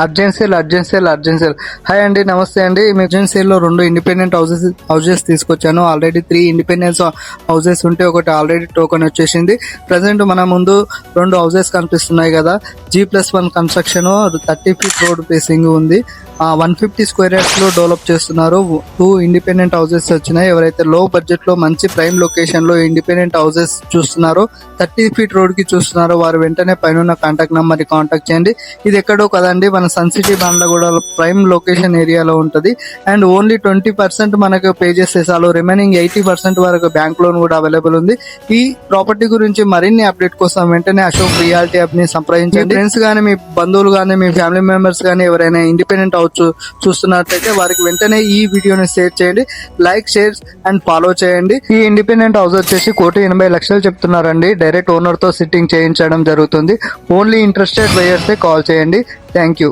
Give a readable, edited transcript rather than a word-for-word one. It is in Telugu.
Urgent sale. హాయ్ అండి, నమస్తే అండి. మీ అర్జెంట్ సేల్ లో 2 ఇండిపెండెంట్ హౌసెస్ తీసుకొచ్చాను. ఆల్రెడీ 3 ఇండిపెండెన్స్ హౌసెస్ ఉంటే ఒకటి ఆల్రెడీ టోకెన్ వచ్చేసింది. ప్రజెంట్ మన ముందు 2 హౌసెస్ కనిపిస్తున్నాయి కదా. G+1 construction 30 feet road facing ఉంది. 150 స్క్వేర్ యార్డ్స్ లో డెవలప్ చేస్తున్నారు. 2 ఇండిపెండెంట్ హౌసెస్ వచ్చినాయి. ఎవరైతే లో బడ్జెట్ లో మంచి ప్రైమ్ లొకేషన్ లో ఇండిపెండెంట్ హౌసెస్ చూస్తున్నారో, 30 ఫీట్ రోడ్ కి చూస్తున్నారో, వారు వెంటనే పైన కాంటాక్ట్ నెంబర్ ని కాంటాక్ట్ చేయండి. ఇది ఎక్కడో కదండి, మన Sun City Bandlaguda prime location ఏరియాలో ఉంటది. అండ్ ఓన్లీ 20% మనకు పే చేస్తే చాలు. రిమైనింగ్ 80% వరకు బ్యాంక్ లోన్ కూడా అవైలబుల్ ఉంది. ఈ ప్రాపర్టీ గురించి మరిన్ని అప్డేట్ కోసం వెంటనే అశోక్ రియాలిటీ యాప్ ని సంప్రదించండి. ఫ్రెండ్స్ గానీ, మీ బంధువులు గానీ, మీ ఫ్యామిలీ మెంబర్స్ గానీ ఎవరైనా ఇండిపెండెంట్ హౌస్ చూస్తున్నట్లయితే వారికి వెంటనే ఈ వీడియోని షేర్ చేయండి. లైక్, షేర్ అండ్ ఫాలో చేయండి. ఈ ఇండిపెండెంట్ హౌస్ వచ్చేసి 1,80,00,000 చెప్తున్నారండి. డైరెక్ట్ ఓనర్ తో సిట్టింగ్ చేయించడం జరుగుతుంది. ఓన్లీ ఇంట్రెస్టెడ్ బయర్స్ కాల్ చేయండి. Thank you.